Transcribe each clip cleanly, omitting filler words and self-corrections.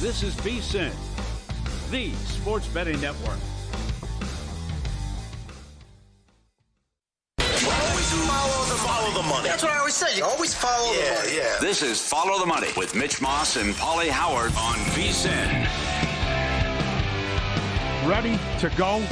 This is VSiN, the sports betting network. Follow the money. That's what I always say. You always follow the money. Yeah. This is Follow the Money with Mitch Moss and Paulie Howard on VSiN. Ready to go.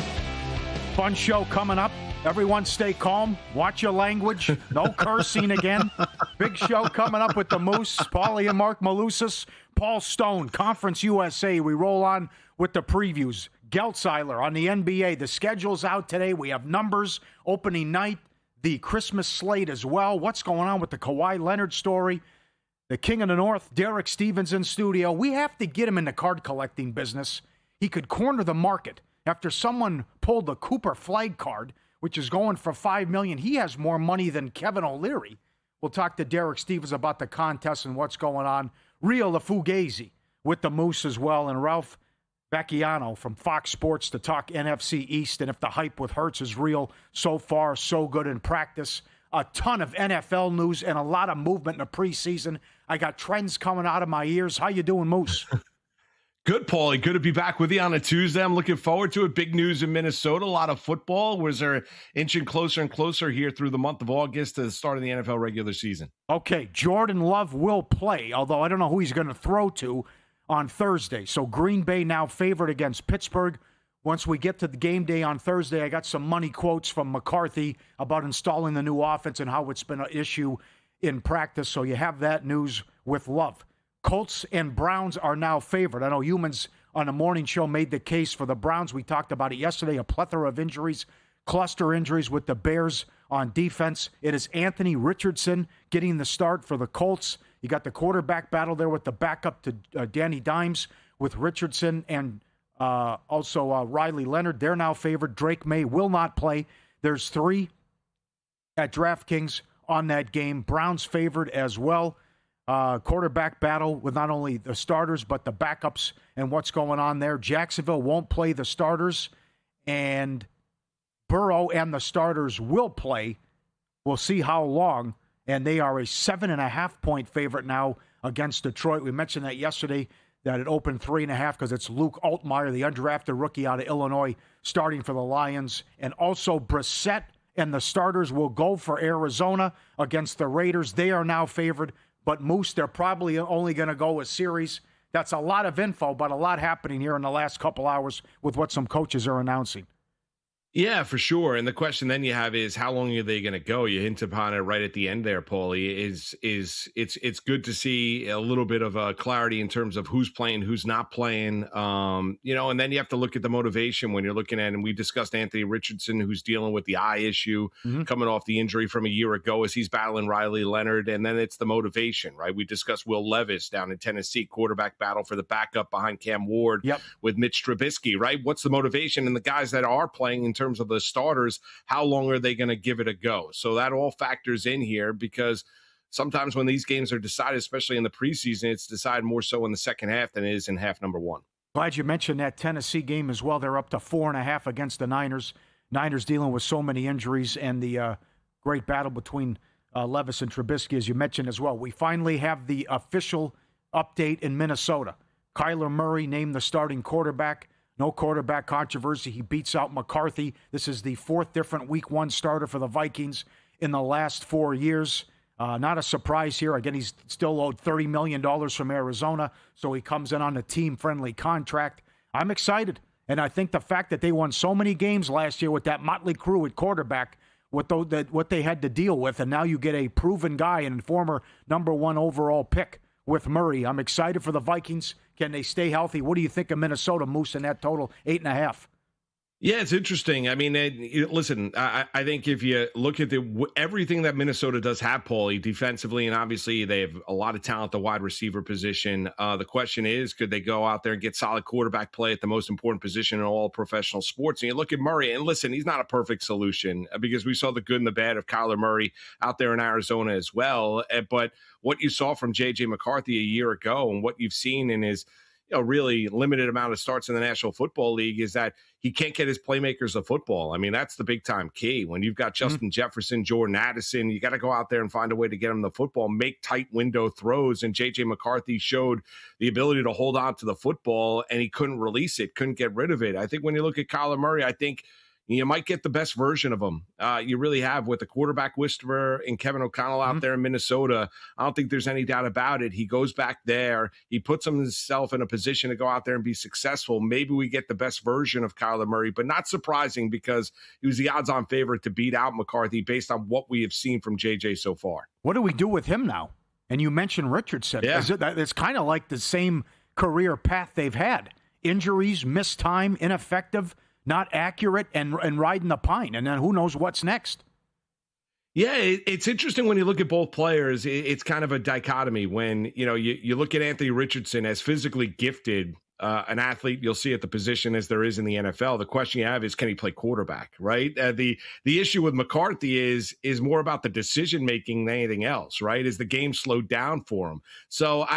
Fun show coming up. Everyone stay calm. Watch your language. No cursing again. Big show coming up with the Moose, Paulie and Mark Malusis, Paul Stone, Conference USA. We roll on with the previews. Geltzeiler on the NBA. The schedule's out today. We have numbers, opening night, the Christmas slate as well. What's going on with the Kawhi Leonard story? The King of the North, Derek Stevens in studio. We have to get him in the card collecting business. He could corner the market after someone pulled the Cooper flag card, which is going for $5 million. He has more money than Kevin O'Leary. We'll talk to Derek Stevens about the contest and what's going on. Rio LaFugazi with the Moose as well, and Ralph Vacchiano from Fox Sports to talk NFC East, and if the hype with Hurts is real. So far, so good in practice. A ton of NFL news and a lot of movement in the preseason. I got trends coming out of my ears. How you doing, Moose? Good, Paulie. Good to be back with you on a Tuesday. I'm looking forward to it. Big news in Minnesota. A lot of football. Was there inching closer and closer here through the month of August to the start of the NFL regular season? Okay, Jordan Love will play, although I don't know who he's going to throw to on Thursday. So Green Bay now favored against Pittsburgh. Once we get to the game day on Thursday, I got some money quotes from McCarthy about installing the new offense and how it's been an issue in practice. So you have that news with Love. Colts and Browns are now favored. I know Humans on the morning show made the case for the Browns. We talked about it yesterday, a plethora of injuries, cluster injuries with the Bears on defense. It is Anthony Richardson getting the start for the Colts. You got the quarterback battle there with the backup to Danny Dimes with Richardson and also Riley Leonard. They're now favored. Drake May will not play. There's 3 at DraftKings on that game. Browns favored as well. Quarterback battle with not only the starters, but the backups and what's going on there. Jacksonville won't play the starters, and Burrow and the starters will play. We'll see how long, and they are a 7.5-point favorite now against Detroit. We mentioned that yesterday, that it opened 3.5 because it's Luke Altmaier, the undrafted rookie out of Illinois, starting for the Lions, and also Brissett and the starters will go for Arizona against the Raiders. They are now favored. But Moose, they're probably only going to go a series. That's a lot of info, but a lot happening here in the last couple hours with what some coaches are announcing. Yeah, for sure. And the question then you have is, how long are they going to go? You hint upon it right at the end there, Paulie. It's good to see a little bit of clarity in terms of who's playing, who's not playing. And then you have to look at the motivation when you're looking at, and we discussed Anthony Richardson, who's dealing with the eye issue, coming off the injury from a year ago as he's battling Riley Leonard. And then it's the motivation, right? We discussed Will Levis down in Tennessee, quarterback battle for the backup behind Cam Ward with Mitch Trubisky, right? What's the motivation? And the guys that are playing in terms of the starters, how long are they going to give it a go? So that all factors in here, because sometimes when these games are decided, especially in the preseason, it's decided more so in the second half than it is in half number 1. Glad you mentioned that Tennessee game as well. They're up to 4.5 against the Niners. Niners dealing with so many injuries and the great battle between Levis and Trubisky, as you mentioned as well. We finally have the official update in Minnesota. Kyler Murray named the starting quarterback. No quarterback controversy. He beats out McCarthy. This is the 4th different Week 1 starter for the Vikings in the last 4 years. Not a surprise here. Again, he's still owed $30 million from Arizona, so he comes in on a team-friendly contract. I'm excited, and I think the fact that they won so many games last year with that motley crew at quarterback, what they had to deal with, and now you get a proven guy and former number 1 overall pick with Murray. I'm excited for the Vikings. Can they stay healthy? What do you think of Minnesota, Moose, in that total 8.5? Yeah, it's interesting. I mean, listen, I think if you look at everything that Minnesota does have, Paulie, defensively, and obviously they have a lot of talent at the wide receiver position. The question is, could they go out there and get solid quarterback play at the most important position in all professional sports? And you look at Murray, and listen, he's not a perfect solution because we saw the good and the bad of Kyler Murray out there in Arizona as well. But what you saw from J.J. McCarthy a year ago and what you've seen in his really limited amount of starts in the National Football League is that he can't get his playmakers the football. I mean, that's the big time key. When you've got Justin Jefferson, Jordan Addison, you got to go out there and find a way to get him the football, make tight window throws. And J.J. McCarthy showed the ability to hold on to the football, and he couldn't release it, couldn't get rid of it. I think when you look at Kyler Murray, I think you might get the best version of him. You really have with the quarterback whisperer and Kevin O'Connell out there in Minnesota. I don't think there's any doubt about it. He goes back there. He puts himself in a position to go out there and be successful. Maybe we get the best version of Kyler Murray, but not surprising because he was the odds-on favorite to beat out McCarthy based on what we have seen from JJ so far. What do we do with him now? And you mentioned Richardson. Yeah. It's kind of like the same career path they've had. Injuries, missed time, ineffective, not accurate, and riding the pine. And then who knows what's next? Yeah, it's interesting when you look at both players. It's kind of a dichotomy when, you look at Anthony Richardson as physically gifted, an athlete you'll see at the position as there is in the NFL. The question you have is, can he play quarterback, right? The issue with McCarthy is more about the decision-making than anything else, right? Is the game slowed down for him? So,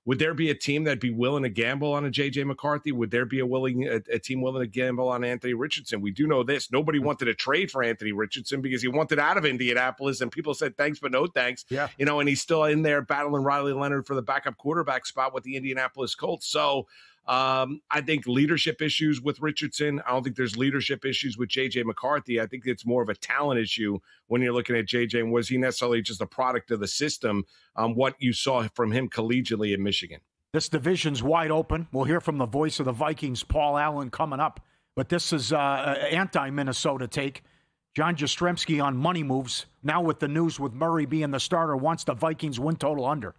Would there be a team that'd be willing to gamble on a J.J. McCarthy? Would there be a team willing to gamble on Anthony Richardson? We do know this. Nobody wanted to trade for Anthony Richardson because he wanted out of Indianapolis, and people said thanks, but no thanks. Yeah. And he's still in there battling Riley Leonard for the backup quarterback spot with the Indianapolis Colts. So I think leadership issues with Richardson. I don't think there's leadership issues with J.J. McCarthy. I think it's more of a talent issue when you're looking at J.J. And was he necessarily just a product of the system, what you saw from him collegiately in Michigan? This division's wide open. We'll hear from the voice of the Vikings, Paul Allen, coming up. But this is anti-Minnesota take. John Jastrzemski on Money Moves. Now with the news with Murray being the starter, wants the Vikings win total under.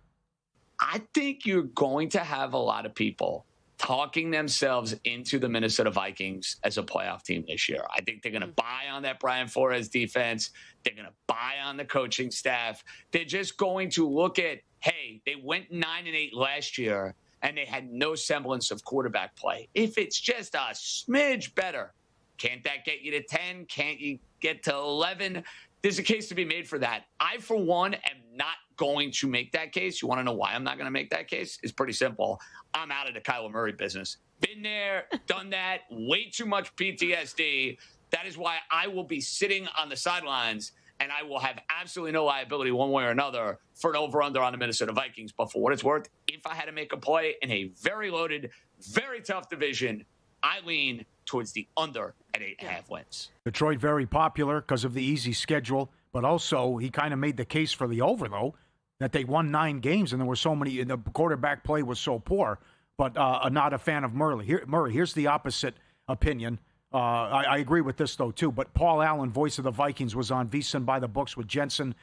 I think you're going to have a lot of people talking themselves into the Minnesota Vikings as a playoff team this year. I think they're going to buy on that Brian Flores defense. They're going to buy on the coaching staff. They're just going to look at, hey, they went 9-8 last year, and they had no semblance of quarterback play. If it's just a smidge better, can't that get you to 10? Can't you get to 11? There's a case to be made for that. I, for one, am not going to make that case. You want to know why I'm not going to make that case? It's pretty simple. I'm out of the Kyler Murray business. Been there, done that, way too much PTSD. That is why I will be sitting on the sidelines, and I will have absolutely no liability one way or another for an over-under on the Minnesota Vikings. But for what it's worth, if I had to make a play in a very loaded, very tough division, I lean towards the under at 8.5 wins. Detroit very popular because of the easy schedule, but also he kind of made the case for the over, though, that they won 9 games and there were so many, the quarterback play was so poor, but not a fan of Murray. Here's the opposite opinion. I agree with this, though, too, but Paul Allen, voice of the Vikings, was on VSiN by the Books with Jensen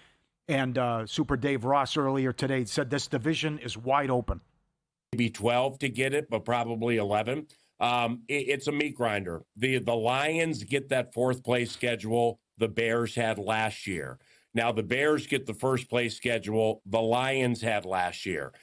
and Super Dave Ross earlier today. He said this division is wide open. Maybe 12 to get it, but probably 11. It's a meat grinder. The Lions get that 4th place schedule the Bears had last year. Now the Bears get the 1st place schedule the Lions had last year.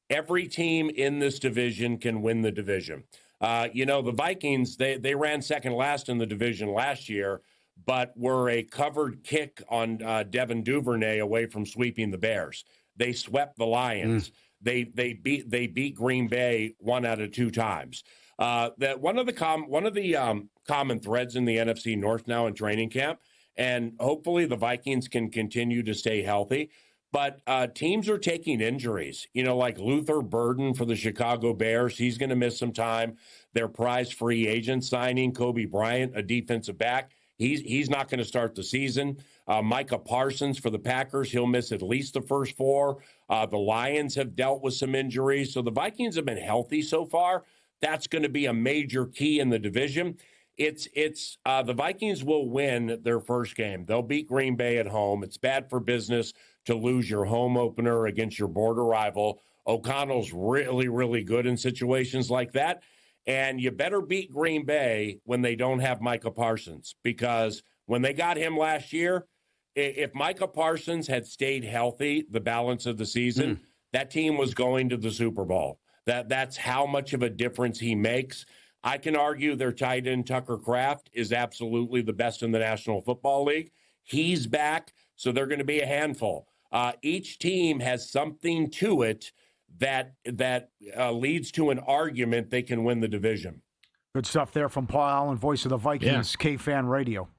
Every team in this division can win the division. The Vikings, they ran second last in the division last year, but were a covered kick on Devin Duvernay away from sweeping the Bears. They swept the Lions. They beat Green Bay 1 out of 2 times. That one of the common threads in the NFC North now in training camp, and hopefully the Vikings can continue to stay healthy. But teams are taking injuries, like Luther Burden for the Chicago Bears. He's going to miss some time. Their prize free agent signing, Kobe Bryant, a defensive back. He's not going to start the season. Micah Parsons for the Packers. He'll miss at least the first 4. The Lions have dealt with some injuries. So the Vikings have been healthy so far. That's going to be a major key in the division. The Vikings will win their first game. They'll beat Green Bay at home. It's bad for business to lose your home opener against your border rival. O'Connell's really, really good in situations like that. And you better beat Green Bay when they don't have Micah Parsons, because when they got him last year, if Micah Parsons had stayed healthy the balance of the season, that team was going to the Super Bowl. That's how much of a difference he makes. I can argue their tight end Tucker Kraft is absolutely the best in the National Football League. He's back, so they're going to be a handful. Each team has something to it that leads to an argument they can win the division. Good stuff there from Paul Allen, voice of the Vikings, K-Fan Radio.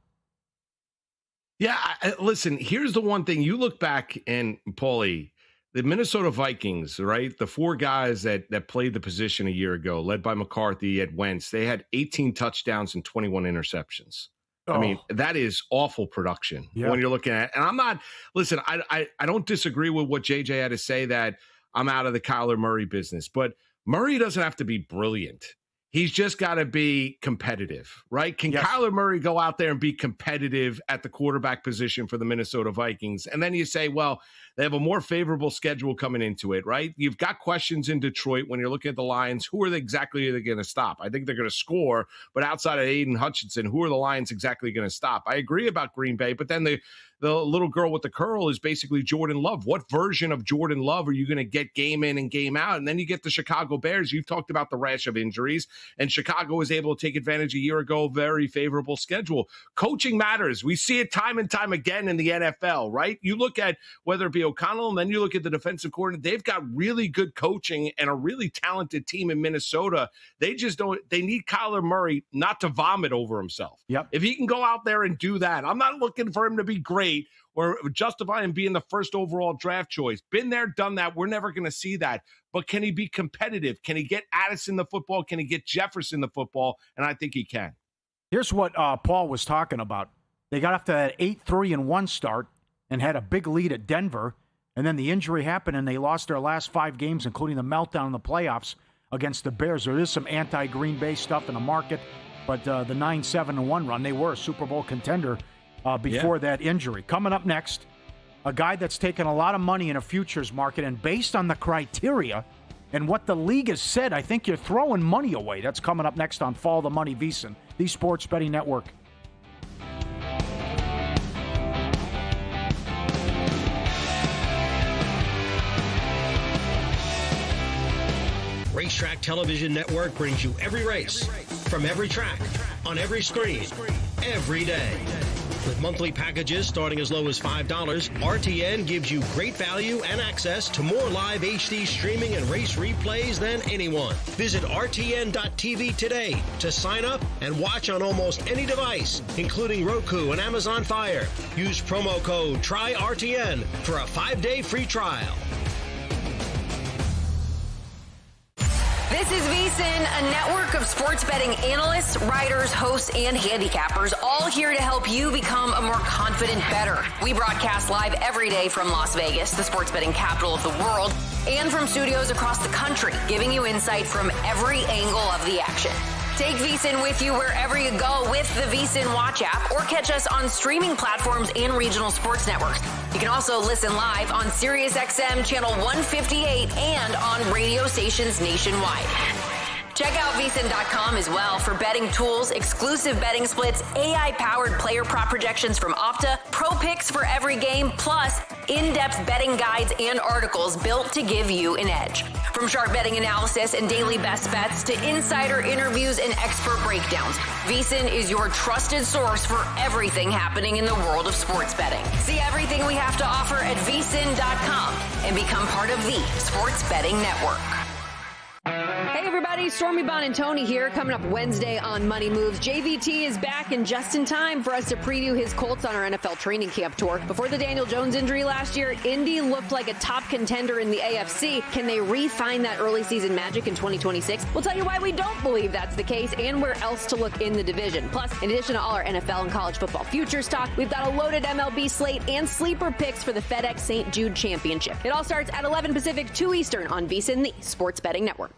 Yeah, listen, here's the one thing. You look back, and Paulie, the Minnesota Vikings, right? The four guys that played the position a year ago, led by McCarthy at Wentz, they had 18 touchdowns and 21 interceptions. I mean, that is awful production when you're looking at it. And I'm not, listen, I don't disagree with what JJ had to say that I'm out of the Kyler Murray business, but Murray doesn't have to be brilliant. He's just got to be competitive, right? Can Kyler Murray go out there and be competitive at the quarterback position for the Minnesota Vikings? And then you say, well, they have a more favorable schedule coming into it, right? You've got questions in Detroit when you're looking at the Lions. Who are they going to stop? I think they're going to score, but outside of Aiden Hutchinson, who are the Lions exactly going to stop? I agree about Green Bay, but then the little girl with the curl is basically Jordan Love. What version of Jordan Love are you going to get game in and game out? And then you get the Chicago Bears. You've talked about the rash of injuries, and Chicago was able to take advantage a year ago, very favorable schedule. Coaching matters. We see it time and time again in the NFL, right? You look at whether it be O'Connell, and then you look at the defensive coordinator. They've got really good coaching and a really talented team in Minnesota. They just don't, they need Kyler Murray not to vomit over himself. Yep. If he can go out there and do that, I'm not looking for him to be great or justify him being the first overall draft choice. Been there, done that. We're never going to see that. But can he be competitive? Can he get Addison the football? Can he get Jefferson the football? And I think he can. Here's what Paul was talking about. They got off to that 8-3-1 start and had a big lead at Denver. And then the injury happened, and they lost their last 5 games, including the meltdown in the playoffs against the Bears. There is some anti-Green Bay stuff in the market, but the 9-7-1 run, they were a Super Bowl contender before that injury. Coming up next, a guy that's taken a lot of money in a futures market, and based on the criteria and what the league has said, I think you're throwing money away. That's coming up next on Follow the Money, VSiN, the Sports Betting Network. Racetrack Television Network brings you every race, from every track, on every screen, every day. With monthly packages starting as low as $5, RTN gives you great value and access to more live HD streaming and race replays than anyone. Visit RTN.tv today to sign up and watch on almost any device, including Roku and Amazon Fire. Use promo code TRYRTN for a 5-day free trial. This is VSiN, a network of sports betting analysts, writers, hosts, and handicappers, all here to help you become a more confident bettor. We broadcast live every day from Las Vegas, the sports betting capital of the world, and from studios across the country, giving you insight from every angle of the action. Take VSiN with you wherever you go with the VSiN Watch app, or catch us on streaming platforms and regional sports networks. You can also listen live on SiriusXM Channel 158 and on radio stations nationwide. Check out VSiN.com as well for betting tools, exclusive betting splits, AI-powered player prop projections from Opta, pro picks for every game, plus in-depth betting guides and articles built to give you an edge. From sharp betting analysis and daily best bets to insider interviews and expert breakdowns, VSiN is your trusted source for everything happening in the world of sports betting. See everything we have to offer at VSiN.com and become part of the Sports Betting Network. Hey everybody, Stormy Bonantoni here, coming up Wednesday on Money Moves. JVT is back and just in time for us to preview his Colts on our NFL training camp tour. Before the Daniel Jones injury last year, Indy looked like a top contender in the AFC. Can they re-find that early season magic in 2026? We'll tell you why we don't believe that's the case and where else to look in the division. Plus, in addition to all our NFL and college football futures talk, we've got a loaded MLB slate and sleeper picks for the FedEx St. Jude Championship. It all starts at 11 Pacific, 2 Eastern on VSiN, the Sports Betting Network.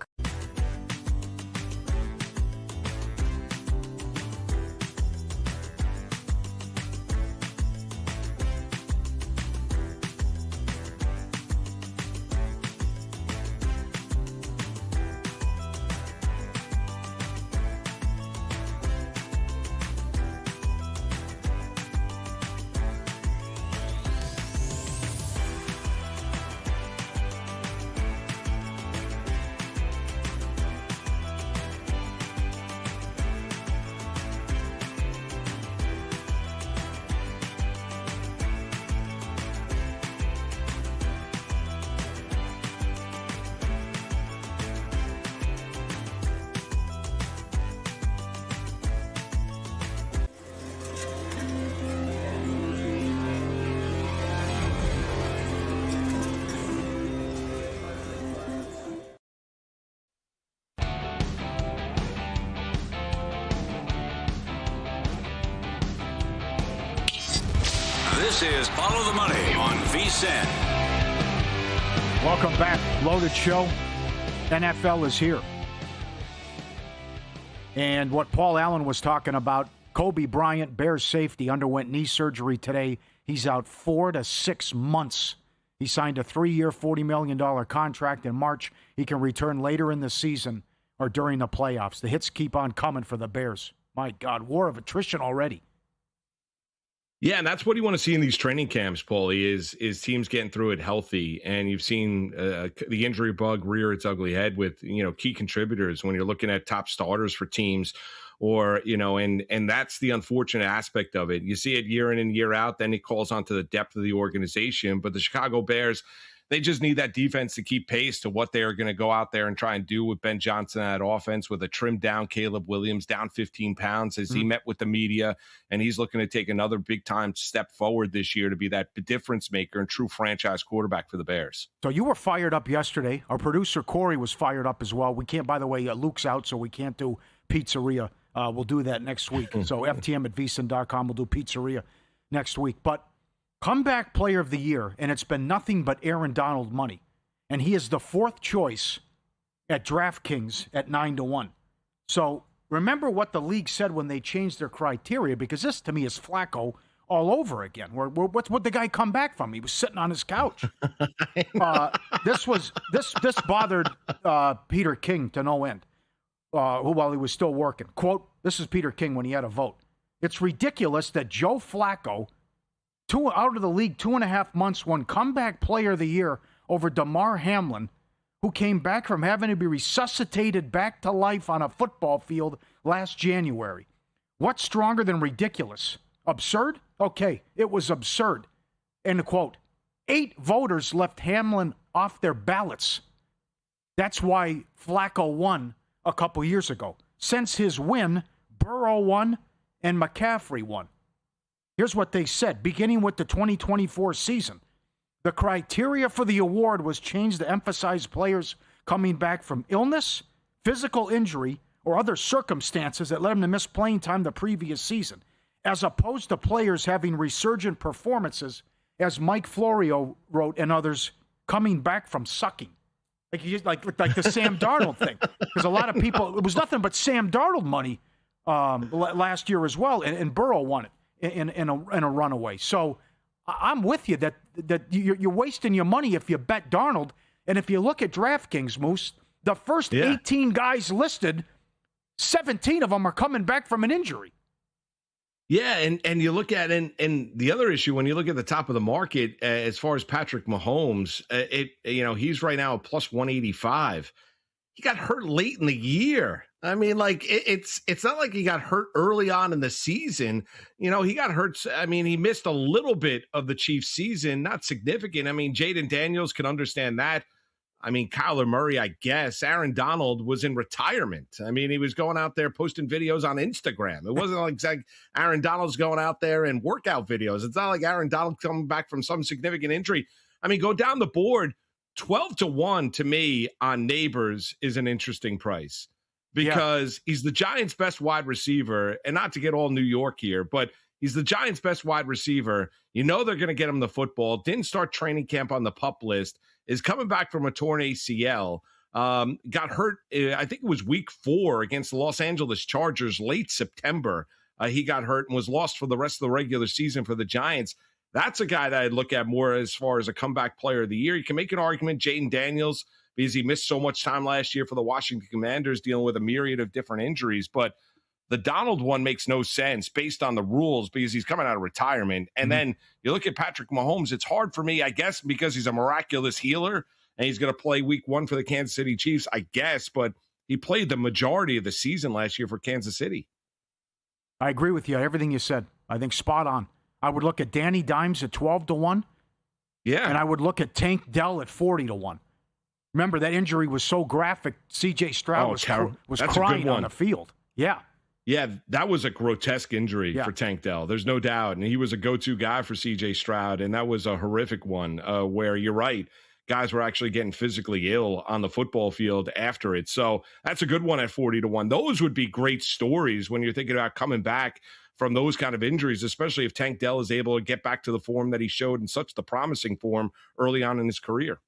This is Follow the Money on VSiN. Welcome back. Loaded show. NFL is here. And what Paul Allen was talking about, Kobe Bryant, Bears safety, underwent knee surgery today. He's out 4 to 6 months. He signed a 3-year, $40 million contract in March. He can return later in the season or during the playoffs. The hits keep on coming for the Bears. My God, war of attrition already. Yeah, and that's what you want to see in these training camps, Paulie, is teams getting through it healthy. And you've seen the injury bug rear its ugly head with, key contributors when you're looking at top starters for teams. Or, and that's the unfortunate aspect of it. You see it year in and year out, then it calls onto the depth of the organization. But the Chicago Bears, they just need that defense to keep pace to what they are going to go out there and try and do with Ben Johnson at offense, with a trimmed down Caleb Williams, down 15 pounds as he met with the media. And he's looking to take another big time step forward this year to be that difference maker and true franchise quarterback for the Bears. So you were fired up yesterday. Our producer, Corey, was fired up as well. We can't, by the way, Luke's out, so we can't do Pizzeria. We'll do that next week. So FTM at VSiN.com. We'll do Pizzeria next week. But comeback player of the year, and it's been nothing but Aaron Donald money. And he is the 4th choice at DraftKings at 9-1. So remember what the league said when they changed their criteria, because this to me is Flacco all over again. What's the guy come back from? He was sitting on his couch. This bothered Peter King to no end. While he was still working. Quote, this is Peter King when he had a vote. It's ridiculous that Joe Flacco, out of the league 2.5 months, won comeback player of the year over Damar Hamlin, who came back from having to be resuscitated back to life on a football field last January. What's stronger than ridiculous? Absurd? Okay, it was absurd. End quote. 8 voters left Hamlin off their ballots. That's why Flacco won a couple years ago. Since his win, Burrow won and McCaffrey won. Here's what they said. Beginning with the 2024 season, the criteria for the award was changed to emphasize players coming back from illness, physical injury, or other circumstances that led them to miss playing time the previous season, as opposed to players having resurgent performances, as Mike Florio wrote and others, coming back from sucking. Like the Sam Darnold thing. Because a lot of people, it was nothing but Sam Darnold money last year as well, and Burrow won it in a runaway. So I'm with you that you're wasting your money if you bet Darnold. And if you look at DraftKings, Moose, the first 18 guys listed, 17 of them are coming back from an injury. Yeah, and you look at and the other issue when you look at the top of the market as far as Patrick Mahomes, he's right now at plus 185. He got hurt late in the year. I mean, it's not like he got hurt early on in the season. He got hurt. I mean, he missed a little bit of the Chiefs season, not significant. I mean, Jaden Daniels can understand that. I mean, Kyler Murray, I guess. Aaron Donald was in retirement. I mean, he was going out there posting videos on Instagram. It wasn't like Aaron Donald's going out there and workout videos. It's not like Aaron Donald coming back from some significant injury. I mean, go down the board. 12-1 to me on Neighbors is an interesting price because he's the Giants' best wide receiver. And not to get all New York here, but he's the Giants' best wide receiver. They're going to get him the football. Didn't start training camp on the PUP list. Is coming back from a torn ACL. Got hurt, I think it was week 4 against the Los Angeles Chargers, late September. He got hurt and was lost for the rest of the regular season for the Giants. That's a guy that I'd look at more as far as a comeback player of the year. You can make an argument, Jaden Daniels, because he missed so much time last year for the Washington Commanders dealing with a myriad of different injuries. But the Donald one makes no sense based on the rules because he's coming out of retirement. And then you look at Patrick Mahomes, it's hard for me, I guess, because he's a miraculous healer and he's going to play week 1 for the Kansas City Chiefs, I guess, but he played the majority of the season last year for Kansas City. I agree with you. Everything you said, I think spot on. I would look at Danny Dimes at 12-1. Yeah. And I would look at Tank Dell at 40-1. Remember, that injury was so graphic, C.J. Stroud was crying on the field. Yeah. Yeah, that was a grotesque injury for Tank Dell. There's no doubt. And he was a go-to guy for C.J. Stroud, and that was a horrific one where you're right. Guys were actually getting physically ill on the football field after it. So that's a good one at 40-1. Those would be great stories when you're thinking about coming back from those kind of injuries, especially if Tank Dell is able to get back to the form that he showed in such the promising form early on in his career.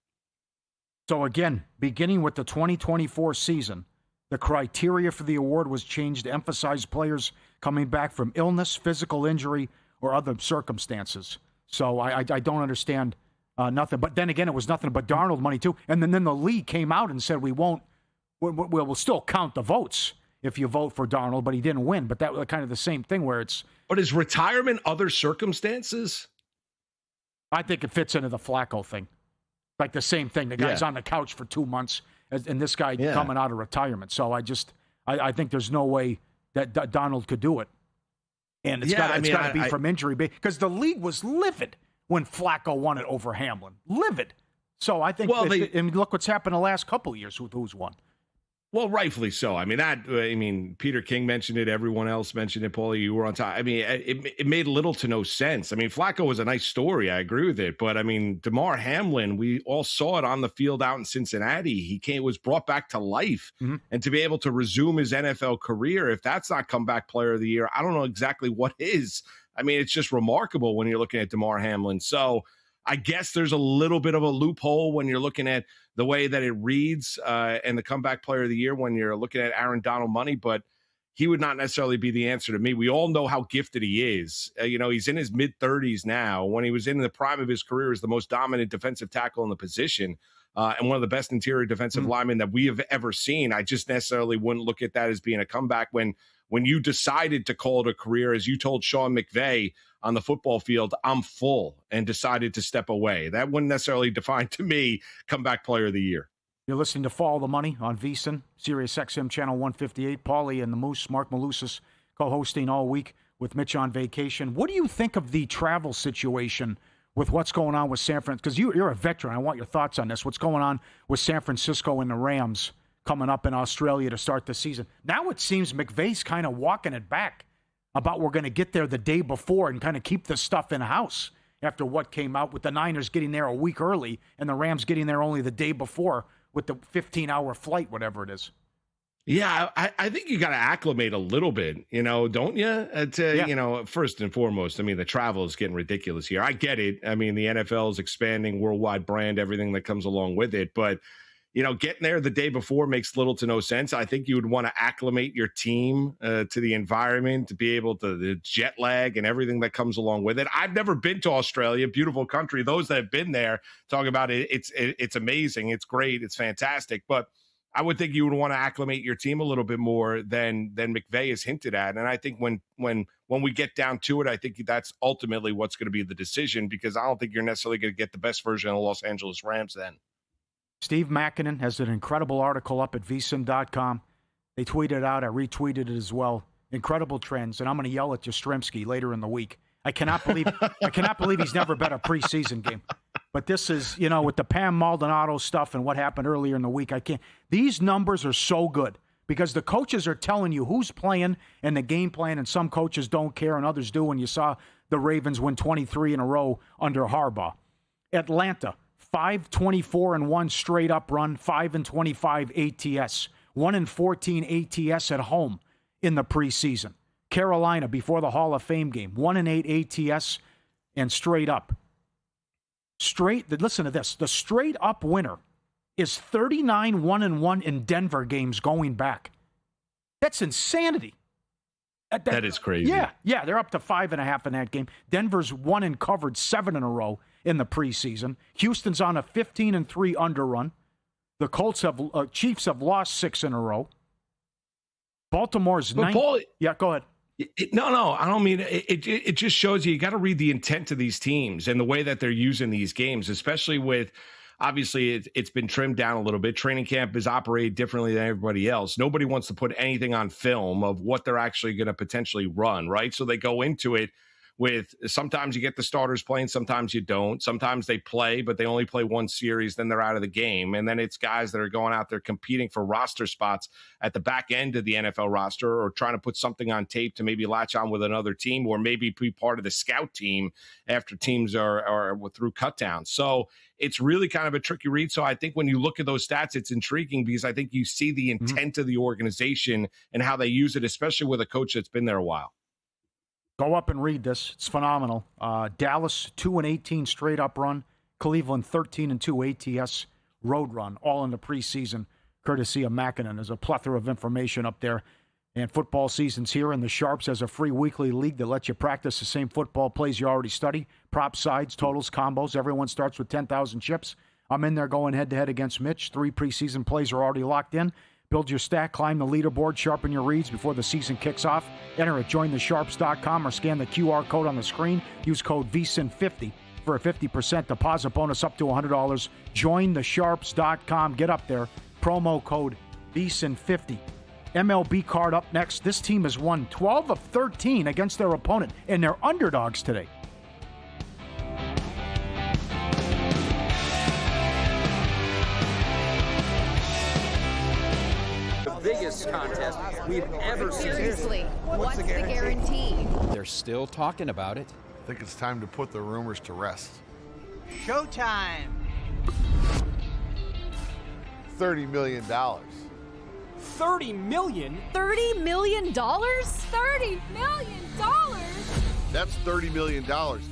So again, beginning with the 2024 season, the criteria for the award was changed to emphasize players coming back from illness, physical injury, or other circumstances. So I don't understand nothing. But then again, it was nothing but Darnold money too. And then the league came out and said we'll still count the votes if you vote for Darnold, but he didn't win. But that was kind of the same thing where it's. But is retirement other circumstances? I think it fits into the Flacco thing. Like the same thing. The guy's on the couch for 2 months, and this guy coming out of retirement. So I think there's no way that Donald could do it. And it's got to be from injury. Because the league was livid when Flacco won it over Hamlin. Livid. So I think, and look what's happened the last couple of years with who's won. Well, rightfully so. Peter King mentioned it. Everyone else mentioned it. Paulie, you were on top. It made little to no sense. Flacco was a nice story. I agree with it. But, DeMar Hamlin, we all saw it on the field out in Cincinnati. He was brought back to life. Mm-hmm. And to be able to resume his NFL career, if that's not comeback player of the year, I don't know exactly what is. It's just remarkable when you're looking at DeMar Hamlin. So I guess there's a little bit of a loophole when you're looking at the way that it reads and the comeback player of the year when you're looking at Aaron Donald money, but he would not necessarily be the answer to me. We all know how gifted he is. He's in his mid-30s now. When he was in the prime of his career as the most dominant defensive tackle in the position and one of the best interior defensive linemen that we have ever seen. I just necessarily wouldn't look at that as being a comeback when you decided to call it a career, as you told Sean McVay on the football field, I'm full, and decided to step away. That wouldn't necessarily define to me comeback player of the year. You're listening to Follow the Money on VSiN, Sirius XM Channel 158. Paulie and the Moose, Mark Malusis, co-hosting all week with Mitch on vacation. What do you think of the travel situation with what's going on with San Francisco? Because you're a veteran. I want your thoughts on this. What's going on with San Francisco and the Rams coming up in Australia to start the season? Now it seems McVay's kind of walking it back about we're going to get there the day before and kind of keep the stuff in-house after what came out with the Niners getting there a week early and the Rams getting there only the day before with the 15-hour flight, whatever it is. Yeah, I think you got to acclimate a little bit, don't you? First and foremost, the travel is getting ridiculous here. I get it. The NFL is expanding, worldwide brand, everything that comes along with it. But getting there the day before makes little to no sense. I think you would want to acclimate your team to the environment, to be able to the jet lag and everything that comes along with it. I've never been to Australia, beautiful country. Those that have been there talk about it. It's amazing. It's great. It's fantastic. But I would think you would want to acclimate your team a little bit more than McVay has hinted at. And I think when we get down to it, I think that's ultimately what's going to be the decision, because I don't think you're necessarily going to get the best version of the Los Angeles Rams then. Steve Makinen has an incredible article up at vsin.com. They tweeted it out. I retweeted it as well. Incredible trends. And I'm going to yell at Yastrzemski later in the week. I cannot believe he's never bet a preseason game. But this is, with the Pam Maldonado stuff and what happened earlier in the week, these numbers are so good because the coaches are telling you who's playing and the game plan, and some coaches don't care and others do. And you saw the Ravens win 23 in a row under Harbaugh. Atlanta, 5-24-1 straight up run, 5-25 ATS, 1-14 ATS at home in the preseason. Carolina before the Hall of Fame game, 1-8 ATS and straight up. Listen to this. The straight up winner is 39-1-1 in Denver games going back. That's insanity. That is crazy. Yeah, they're up to 5.5 in that game. Denver's won and covered 7 in a row in the preseason. Houston's on a 15-3 underrun. The Chiefs have lost 6 in a row. Baltimore's 9. Yeah, go ahead. No, I don't mean it. It just shows you got to read the intent of these teams and the way that they're using these games, especially with, obviously, it's been trimmed down a little bit. Training camp is operated differently than everybody else. Nobody wants to put anything on film of what they're actually going to potentially run, right? So they go into it with, sometimes you get the starters playing, sometimes you don't. Sometimes they play, but they only play one series, then they're out of the game. And then it's guys that are going out there competing for roster spots at the back end of the NFL roster, or trying to put something on tape to maybe latch on with another team, or maybe be part of the scout team after teams are through cutdowns. So it's really kind of a tricky read. So I think when you look at those stats, it's intriguing because I think you see the intent of the organization and how they use it, especially with a coach that's been there a while. Go up and read this. It's phenomenal. Dallas, 2-18 straight up run. Cleveland, 13-2 ATS road run, all in the preseason, courtesy of Mackinnon. There's a plethora of information up there. And football season's here, and the Sharps has a free weekly league that lets you practice the same football plays you already study. Props, sides, totals, combos. Everyone starts with 10,000 chips. I'm in there going head-to-head against Mitch. 3 preseason plays are already locked in. Build your stack, climb the leaderboard, sharpen your reads before the season kicks off. Enter at jointhesharps.com or scan the QR code on the screen. Use code VSiN50 for a 50% deposit bonus up to $100. Jointhesharps.com. Get up there. Promo code VSiN50. MLB card up next. This team has won 12 of 13 against their opponent, and they're underdogs today. The biggest contest we've ever seen. Seriously, what's the guarantee? They're still talking about it. I think it's time to put the rumors to rest. Showtime. $30 million. $30 million? $30 million? $30 million? That's $30 million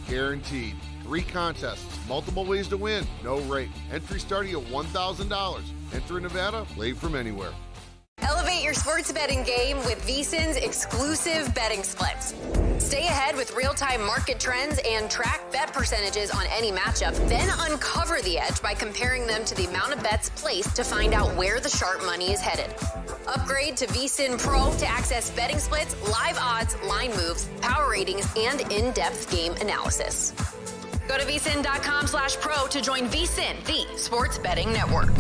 guaranteed. 3 contests, multiple ways to win, no rate. Entry starting at $1,000. Enter in Nevada, play from anywhere. Elevate your sports betting game with VSiN's exclusive betting splits. Stay ahead with real-time market trends and track bet percentages on any matchup. Then uncover the edge by comparing them to the amount of bets placed to find out where the sharp money is headed. Upgrade to VSiN Pro to access betting splits, live odds, line moves, power ratings, and in-depth game analysis. Go to vsin.com/pro to join VSiN, the sports betting network.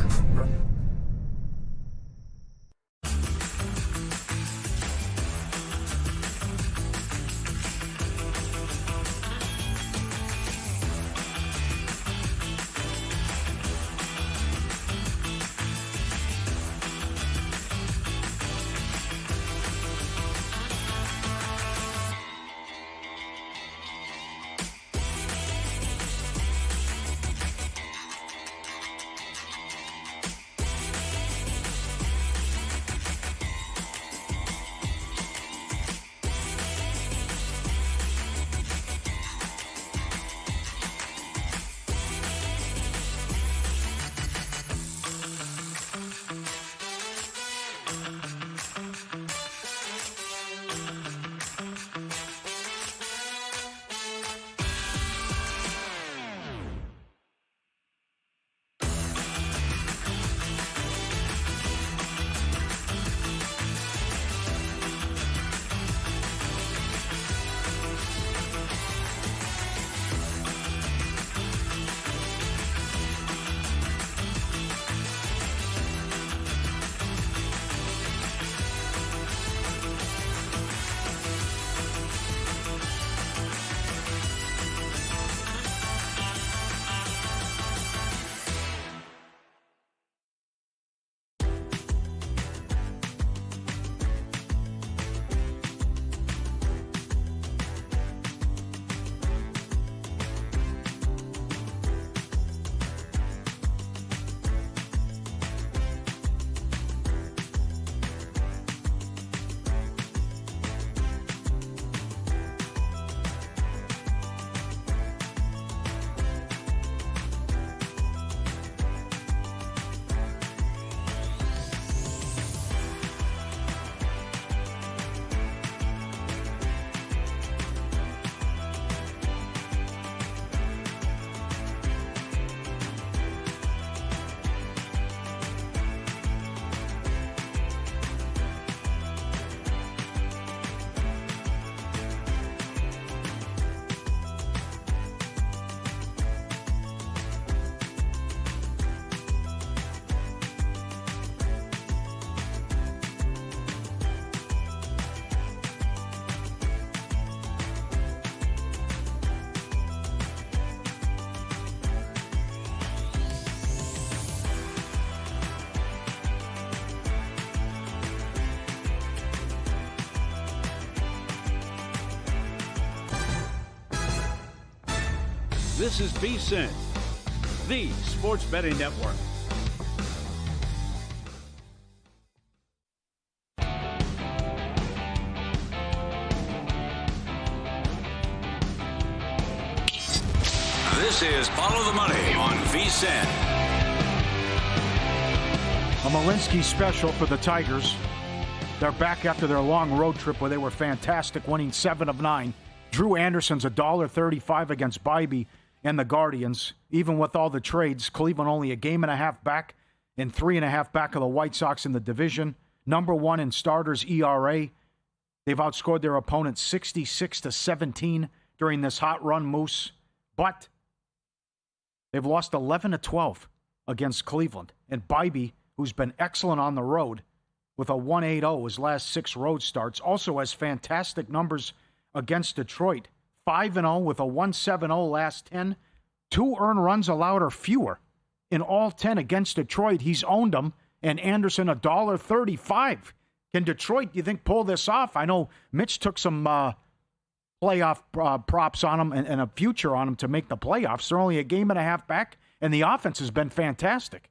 This is VSiN, the sports betting network. This is Follow the Money on VSiN. A Malinsky special for the Tigers. They're back after their long road trip where they were fantastic, winning 7 of 9. Drew Anderson's $1.35 against Bybee and the Guardians. Even with all the trades, Cleveland only a game and a half back and 3.5 back of the White Sox in the division. Number 1 in starters ERA. They've outscored their opponents 66-17 during this hot run, Moose. But they've lost 11-12 against Cleveland. And Bybee, who's been excellent on the road with a 1.80 his last 6 road starts, also has fantastic numbers against Detroit. 5-0 with a 1.70 last 10. 2 earned runs allowed or fewer in all 10 against Detroit. He's owned them. And Anderson, $1.35. Can Detroit, you think, pull this off? I know Mitch took some playoff props on him and a future on him to make the playoffs. They're only a game and a half back, and the offense has been fantastic.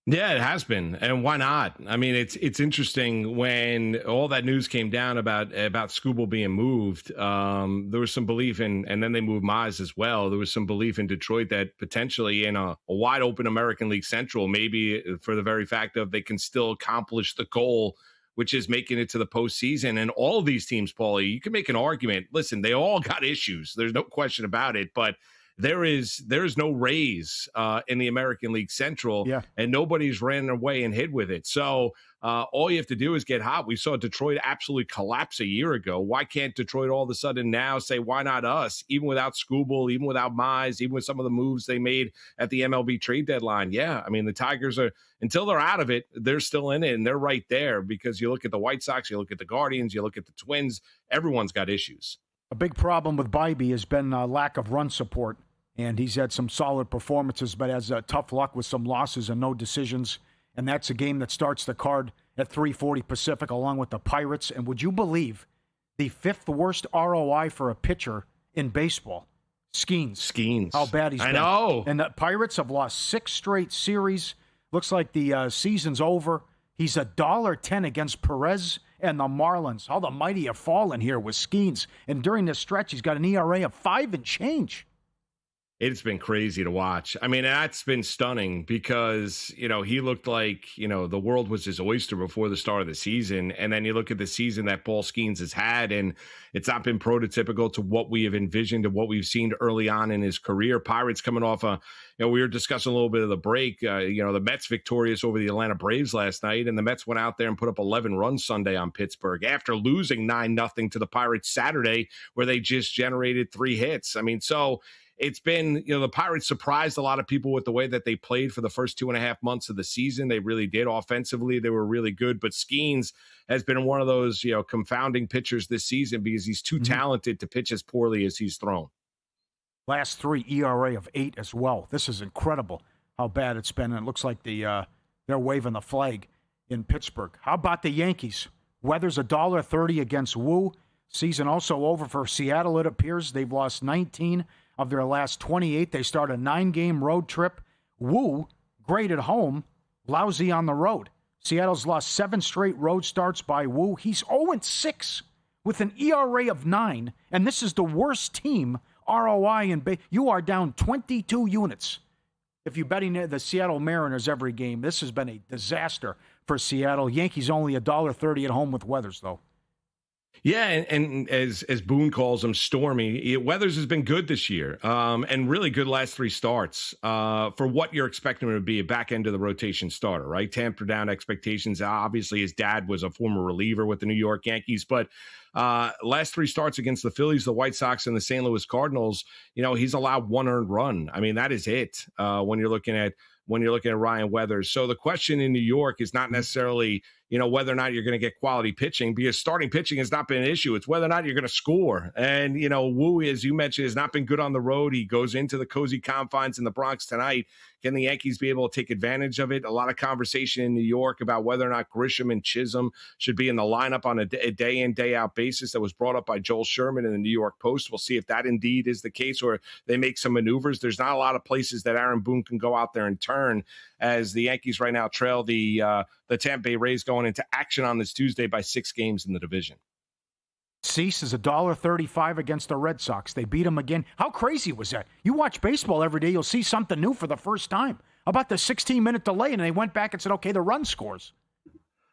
Yeah, it has been, and why not? I mean, it's interesting when all that news came down about Skubal being moved. There was some belief in, and then they moved Mize as well. There was some belief in Detroit that potentially in a wide open American League Central, maybe for the very fact of they can still accomplish the goal, which is making it to the postseason. And all of these teams, Paulie, you can make an argument. Listen, they all got issues. There's no question about it, but there's no raise in the American League Central, and nobody's ran away and hid with it. So all you have to do is get hot. We saw Detroit absolutely collapse a year ago. Why can't Detroit all of a sudden now say, why not us? Even without Skubal, even without Mize, even with some of the moves they made at the MLB trade deadline. Yeah, I mean, the Tigers are, until they're out of it, they're still in it, and they're right there because you look at the White Sox, you look at the Guardians, you look at the Twins, everyone's got issues. A big problem with Bybee has been lack of run support, and he's had some solid performances, but has tough luck with some losses and no decisions. And that's a game that starts the card at 3:40 Pacific along with the Pirates. And would you believe the 5th worst ROI for a pitcher in baseball? Skeens. How bad he's been. I know. And the Pirates have lost 6 straight series. Looks like the season's over. He's $1.10 against Perez and the Marlins. How the mighty have fallen here with Skeens. And during this stretch, he's got an ERA of 5 and change. It's been crazy to watch. I mean, that's been stunning because, he looked like, the world was his oyster before the start of the season. And then you look at the season that Paul Skeens has had, and it's not been prototypical to what we have envisioned and what we've seen early on in his career. Pirates coming off we were discussing a little bit of the break, the Mets victorious over the Atlanta Braves last night, and the Mets went out there and put up 11 runs Sunday on Pittsburgh after losing 9-0 to the Pirates Saturday, where they just generated 3 hits. I mean, so it's been, the Pirates surprised a lot of people with the way that they played for the first 2.5 months of the season. They really did. Offensively, they were really good. But Skeens has been one of those, confounding pitchers this season because he's too talented to pitch as poorly as he's thrown. Last 3 ERA of 8 as well. This is incredible how bad it's been. And it looks like they're waving the flag in Pittsburgh. How about the Yankees? Weather's $1.30 against Wu. Season also over for Seattle, it appears. They've lost 19 of their last 28. They start a 9-game road trip. Wu, great at home, lousy on the road. Seattle's lost 7 straight road starts by Wu. He's 0-6 with an ERA of 9, and this is the worst team ROI in base. You are down 22 units if you're betting the Seattle Mariners every game. This has been a disaster for Seattle. Yankees only $1.30 at home with Weathers, though. Yeah, and as Boone calls him, stormy. Weathers has been good this year, and really good last 3 starts for what you're expecting him to be a back end of the rotation starter, right? Tamper down expectations. Obviously, his dad was a former reliever with the New York Yankees, but last 3 starts against the Phillies, the White Sox, and the St. Louis Cardinals, he's allowed 1 earned run. I mean, that is it when you're looking at Ryan Weathers. So the question in New York is not necessarily, whether or not you're going to get quality pitching, because starting pitching has not been an issue. It's whether or not you're going to score. And, Wu, as you mentioned, has not been good on the road. He goes into the cozy confines in the Bronx tonight. Can the Yankees be able to take advantage of it? A lot of conversation in New York about whether or not Grisham and Chisholm should be in the lineup on a day-in, day-out basis. That was brought up by Joel Sherman in the New York Post. We'll see if that indeed is the case, or they make some maneuvers. There's not a lot of places that Aaron Boone can go out there and turn, as the Yankees right now trail the Tampa Bay Rays going into action on this Tuesday by 6 games in the division. Cease is $1.35 against the Red Sox. They beat him again. How crazy was that? You watch baseball every day, you'll see something new for the first time. About the 16-minute delay, and they went back and said, okay, the run scores.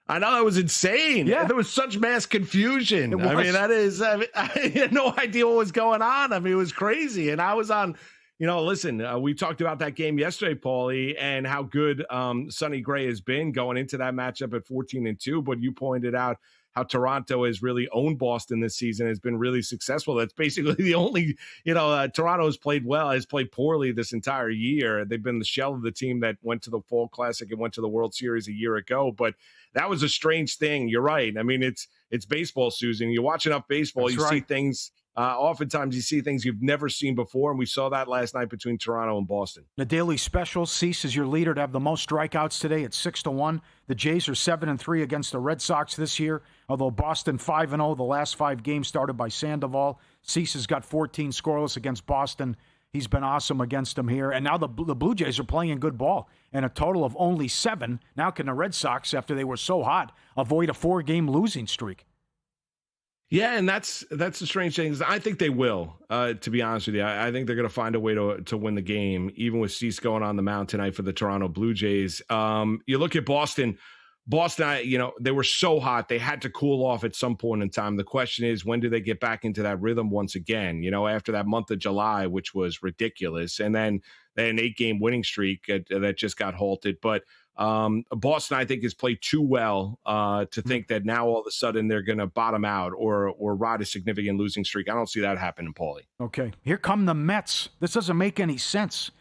I know, it was insane. Yeah. There was such mass confusion. I mean, I had no idea what was going on. I mean, it was crazy. And I was on, listen, we talked about that game yesterday, Paulie, and how good Sonny Gray has been going into that matchup at 14-2. But you pointed out how Toronto has really owned Boston this season, has been really successful. That's basically the only, Toronto has played well, has played poorly this entire year. They've been the shell of the team that went to the Fall Classic and went to the World Series a year ago. But that was a strange thing. You're right. I mean, it's baseball, Susan. You watch enough baseball, That's right. See things. Oftentimes you see things you've never seen before, and we saw that last night between Toronto and Boston. The daily special, Cease is your leader to have the most strikeouts today at 6-1. The Jays are 7-3 against the Red Sox this year, although Boston 5-0. The last 5 games started by Sandoval. Cease has got 14 scoreless against Boston. He's been awesome against them here. And now the Blue Jays are playing good ball, and a total of only 7. Now can the Red Sox, after they were so hot, avoid a 4-game losing streak? Yeah, and that's the strange thing. I think they will, to be honest with you. I think they're going to find a way to win the game, even with Cease going on the mound tonight for the Toronto Blue Jays. You look at Boston, they were so hot. They had to cool off at some point in time. The question is, when do they get back into that rhythm once again? After that month of July, which was ridiculous. And then they had an 8-game winning streak that just got halted. But Boston, I think, has played too well to think that now all of a sudden they're going to bottom out or ride a significant losing streak. I don't see that happening, Paulie. Okay, here come the Mets. This doesn't make any sense.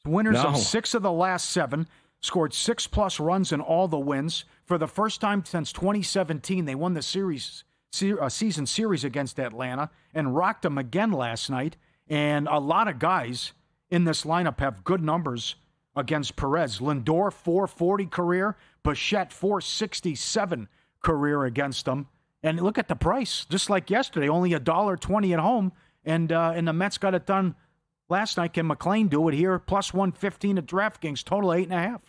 Winners of 6 of the last 7, scored 6+ runs in all the wins. For the first time since 2017, they won the season series against Atlanta and rocked them again last night. And a lot of guys in this lineup have good numbers against Perez. Lindor, 440 career. Bichette, 467 career against them. And look at the price. Just like yesterday, only $1.20 at home. And the Mets got it done last night. Can McClain do it here? Plus 115 at DraftKings, total 8.5.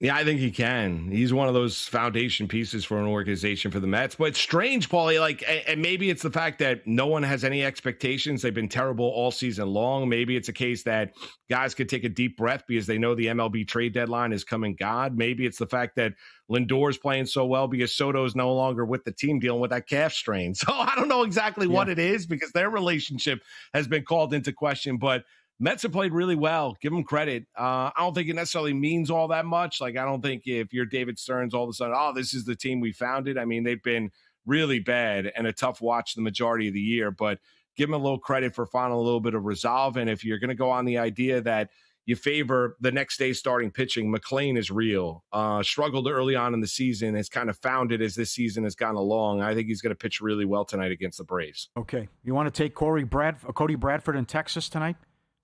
Yeah, I think he can. He's one of those foundation pieces for an organization for the Mets. But it's strange, Paulie, and maybe it's the fact that no one has any expectations. They've been terrible all season long. Maybe it's a case that guys could take a deep breath because they know the MLB trade deadline is coming. Maybe it's the fact that Lindor is playing so well because Soto is no longer with the team dealing with that calf strain. So I don't know exactly what it is because their relationship has been called into question. But Mets have played really well. Give them credit. I don't think it necessarily means all that much. I don't think if you're David Stearns, all of a sudden, this is the team we founded. I mean, they've been really bad and a tough watch the majority of the year, but give them a little credit for finding a little bit of resolve. And if you're going to go on the idea that you favor the next day starting pitching, McClain is real. Struggled early on in the season, has kind of found it as this season has gone along. I think he's going to pitch really well tonight against the Braves. Okay. You want to take Cody Bradford in Texas tonight?